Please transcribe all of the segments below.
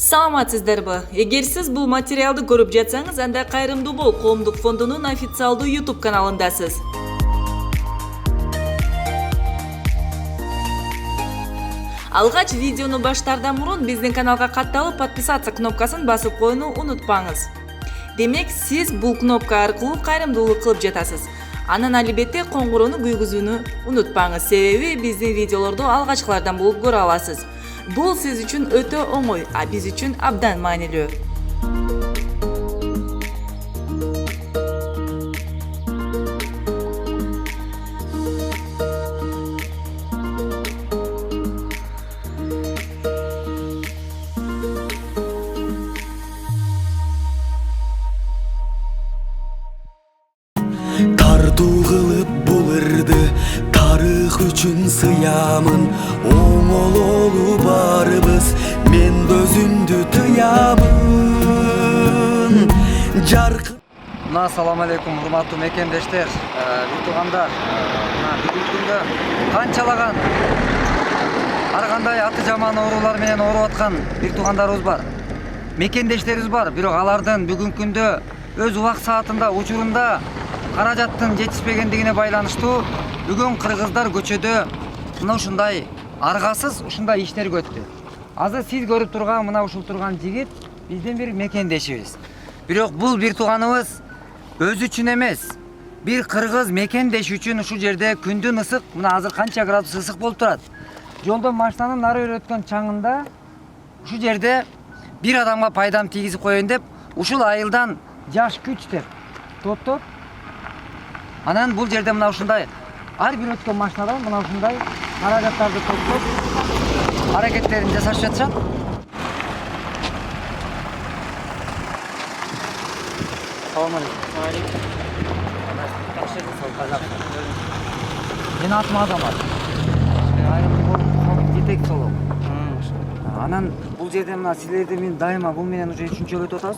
Саламатсыздарбы? Эгер сиз бул материалды көрүп жатсаңыз, анда Кайрымдуу бол коомдук фондунун официалдуу YouTube каналындасыз. Алгач видеону баштаардан мурун биздин каналга катталып, подписаться кнопкасын басып коюуну унутпаңыз. Демек, сиз бул кнопка аркылуу кайрымдуулук кылып жатасыз. Анан албетте коңгуроону күйгүзүүнү унутпаңыз, себеби биздин видеолорду алгачкылардан болуп көрө аласыз. Бул сиз үчүн өтө оңой, а биз үчүн абдан маанилүү. Тартуу кылып булырды тарых үчүн сыямын, оңололу барыбыз, мен өзүмдү тыямын. Assalamu alaikum, урматтуу мекендештер, бир туугандар. Бүгүнкү күндө канчалаган ар кандай аты жаман оорулар менен ооруп аткан бир туугандарыбыз бар, мекендештерибиз бар. Бирок алардын бүгүнкү күндө өз убак саатында учурунда каражаттын жетишпегендигине байланыштуу бүгүн кыргыздар көчөдө мына ушундай аргасыз ушундай иштерге өттү. Азыр сиз көрүп турган мына ушул турган жигит биздин бир мекендешибиз. Бирок бул бир тууганыбыз өзү үчүн эмес, бир кыргыз мекендеш үчүн ушул жерде күндүн ысык, мына азыр канча градус ысык болуп турат. Жолдон машинанын нары бери өткөн чаңында ушул жерде бир адамга пайдам тийгизип коеюн деп, ушул айылдан жаш күч деп топтоп, анан бул жерде мына ушундай ар бир өткөн машинадан мына ушундай каражаттарды топтоп аракеттерин жасашып жатышат. Assalamu alaikum. Мен атым Азамат. Айрым жетекчи болом. Анан бул жерде мына силерди мен дайыма бул менен уже үчүнчү өтүп атабыз.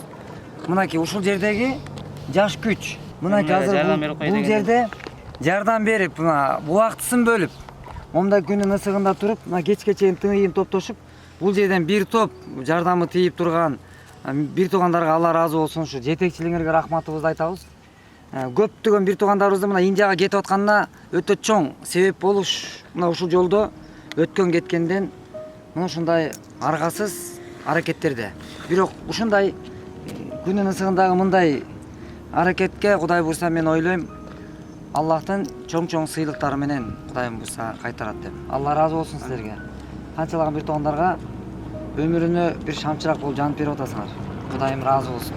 Мынакей ушул жердеги жаш күч. Мынакей азыр бул жерде жардам берип, мына убактысын бөлүп, момда күнүн ысыгында туруп, мына кечке чейин тыйын топтошуп, бул жерден бир топ жардамы тийип турган бир туугандарга Алла ыраазы болсун, ушу жетекчилиңерге рахматыбызды айтабыз. Көптөгөн бир туугандарыбыздын мына Индияга кетип атканына өтө чоң себеп болуш, мына ушул жолдо өткөн кеткенден мына ушундай аргасыз аракеттерде. Бирок ушундай күнүн ысыгындагы мындай аракетке Кудай буйрса мен ойлойм, Аллахтын чоң-чоң сыйлыктары менен Кудайым буйрса кайтарат деп. Алла ыраазы болсун силерге. Канчалаган бир туугандарга өмүрүнө бир шамчырак болуп жанып берип атасыңар. Кудайым ыраазы болсун.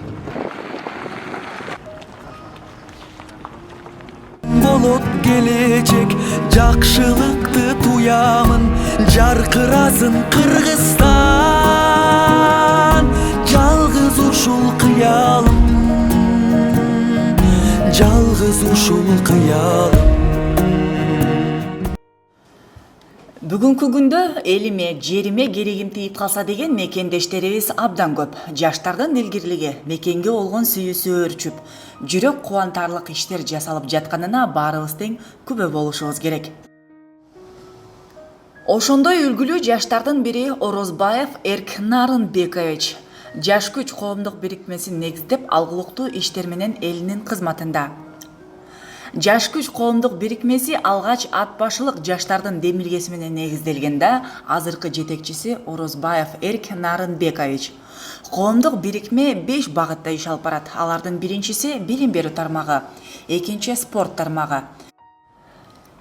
Болот келечек жакшылыкты туямын, жаркырасын Кыргызстан, жалгыз ушул кыялым, жалгыз ушул кыялым. Бүгүнкү күндө элиме, жериме керегим тийип калса деген мекендештерибиз абдан көп. Жаштардын илгирлиги, мекенге болгон сүйүүсү өрчүп, жүрөк кубантарлык иштер жасалып жатканына баарыбыз тең күбө болушубуз керек. Ошондой үлгүлүү жаштардын бири Орозбаев Эрк Нарынбекович. Жаш күч коомдук бирикмесин негиздеп, алгылыктуу иштер менен элинин кызматында. Жаш күч коомдук бирикмеси алгач ат башылык жаштардын демилгеси менен негизделгенде, азыркы жетекчиси Орозбаев Эрк Нарынбекович. Коомдук бирикме 5 багытта иш алып барат. Алардын биринчиси билим берүү тармагы, экинчи спорт тармагы,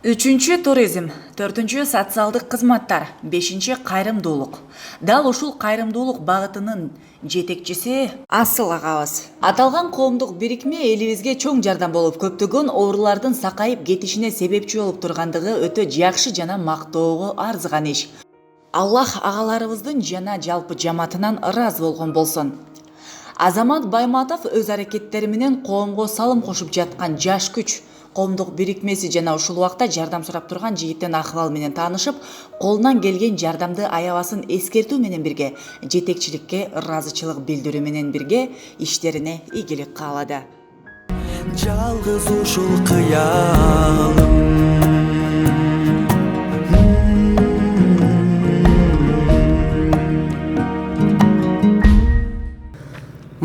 үчүнчү туризм, төртүнчү социалдык кызматтар, бешинчи кайрымдуулук. Дал ушул кайрымдуулук багытынын жетекчиси Асыл агабыз. Аталган коомдук бирикме элибизге чоң жардам болуп, көптөгөн оорулардын сакайып кетишине себепчи болуп тургандыгы өтө жакшы жана мактоого арзыган иш. Аллах агаларыбыздын жана жалпы жамаатынан ыраазы болгон болсун. Азамат Байматов өз аракеттери менен коомго салым кошуп жаткан жаш күч коомдук бирикмеси жана ушул убакта жардам сурап турган жигиттин акыбалы менен таанышып, колунан келген жардамды аябасын эскертүү менен бирге, жетекчиликке ыраазычылык билдирүү менен бирге иштерине ийгилик каалады. Жалгыз ушул кыялым.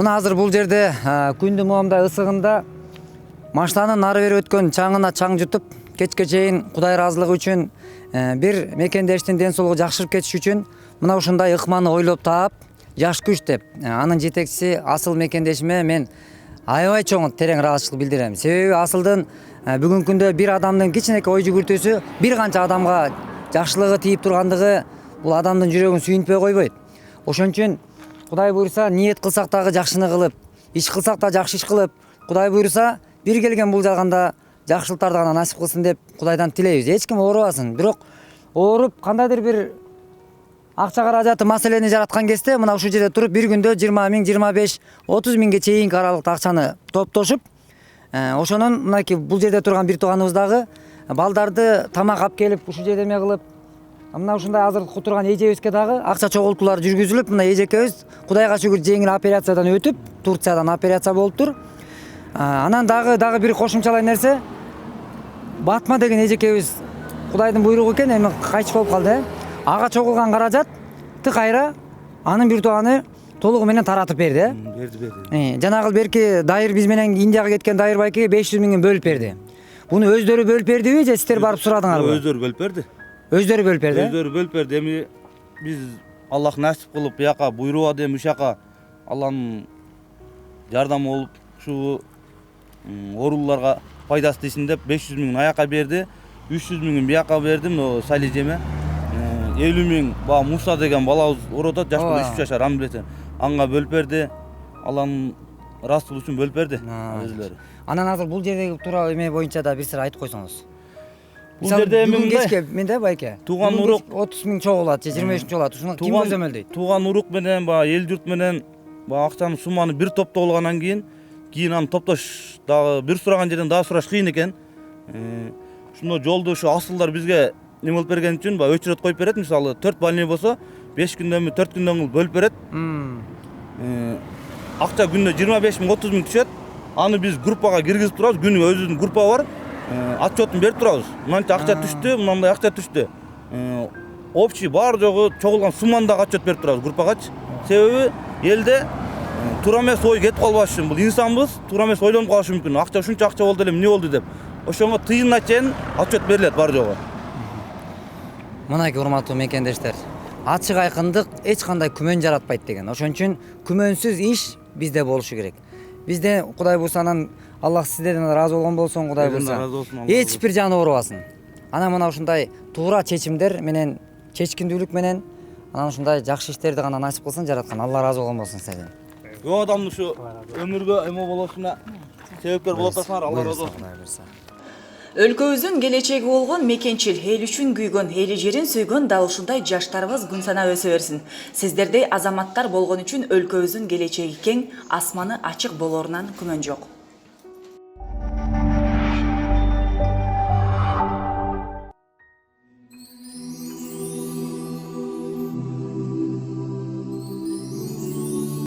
мына азыр бул жерде күндүн моундай ысыгында машинанын ары бери өткөн чаңына чаң жутуп, кечке чейин Кудай ыраазылыгы үчүн бир мекендештин ден соолугу жакшырып кетиш үчүн мына ушундай ыкманы ойлоп таап, жаш күч деп анын жетекчиси Асыл мекендешиме мен аябай чоң терең ыраазычылык билдирем. Себеби Асылдын бүгүнкү күндө бир адамдын кичинекей ой жүгүртүүсү бир канча адамга жакшылыгы тийип тургандыгы бул адамдын жүрөгүн сүйүнтпөй койбойт. Ошон үчүн Кудай буйруса ниет кылсак дагы жакшыны кылып, иш кылсак да жакшы иш кылып, Кудай буйруса бир келген бул жагында жакшылыктарды гана насип кылсын деп Кудайдан тилейбиз. Эч ким оорубасын. Бирок ооруп кандайдыр бир акча каражаты маселени жараткан кезде мына ушул жерде туруп бир күндө 20 миң, 25, 30 миңге чейинки аралыкта акчаны топтошуп, ошонун мынакей бул жерде турган бир тууганыбыз дагы балдарды тамак алып келип ушул жерде эме кылып, мына ушундай азыр турган эжебизге дагы акча чогултуулар жүргүзүлүп, мына эжекебиз Кудайга шүгүр жеңил операциядан өтүп, Турциядан операция болуптур. Анан дагы бир кошумчалай нерсе, Батма деген эжекебиз Кудайдын буйругу экен, эми кайтыш болуп калды. Ага чогулган каражатты кайра анын бир тууганы толугу менен таратып берди. Берди. Жанагы берки дайыр биз менен Индияга кеткен дайыр байкеге 500 миңин бөлүп берди. Буну өздөрү бөлүп бердиби же сиздер барып сурадыңарбы? Өздөрү бөлүп берди. Өздөрү бөлүп берди. Өздөрү бөлүп берди. Эми биз Аллах насип кылып бияка буйруп эми ушака Алланын жардамы болуп ушу ооруларга пайдасы тийсин деп 500 миңин аяка берди. 300 миңин бияка бердим, Сали эжеме. 50 миң баягы Муса деген балабыз ооруп атат, жаш бала 3 жашар, аны билесиң. Анга бөлүп берди. Алланын ыраазычылыгы үчүн бөлүп берди өзүлөрү. Анан азыр бул жердеги туура эме боюнча да бир сыр айтып койсоңуз. Бул жерде эми кечке менде байке 30 миң чогулат же 25 миң чогулат. Ушуну ким көзөмөлдөйт? Тууган урук менен баягы эл журт менен баягы акчаны сумманы бир топтолгандан кийин аны топтош дагы бир сураган жерден дагы сураш кыйын экен. Ушундо жолду ушу Асылдар бизге эме болуп берген үчүн баягы өчүрөт коюп берет. Мисалы 4 больной болсо 5 күндөнбү 4 күндөн бөлүп берет. Акча күндө 25 миң 30 миң түшөт. Аны биз группага киргизип турабыз. Күнүгө өзүбүздүн группа бар. Отчетун берип турабыз. Мынанча акча түштү, мындай акча түштү. Общий бар жогу чогулган сумманы дагы отчет берип турабыз группагачы. Себеби элде туура эмес ой кетип калбаш үчүн. Бул инсанбыз, туура эмес ойлонуп калышы мүмкүн. Акча ушунча акча болду эле, эмне болду деп. Ошонго тыйынына чейин отчет берилет бар жогу. Мынакей урматтуу мекендештер, ачык айкындык эч кандай күмөн жаратпайт деген. Ошон үчүн күмөнсүз иш бизде болушу керек. Бизде Кудай буйруса анан Аллах сиздерден ыраазы болгон болсун, Кудай буйруса эч бир жан оорубасын. Анан мына ушундай туура чечимдер менен, чечкиндүүлүк менен анан ушундай жакшы иштерди гана насип кылсын жараткан. Алла ыраазы болгон болсун сиздерден. Көп адамдын ушу өмүргө эме болушуна себепкер болуп атасыңар, Алла ыраазы болсун. Өлкөбүздүн келечеги болгон мекенчил, эл үчүн күйгөн, эли жерин сүйгөн дал ушундай жаштарыбыз күн санап өсө берсин. Сиздердей азаматтар болгон үчүн өлкөбүздүн келечеги кең, асманы ачык болорунан күмөн жок.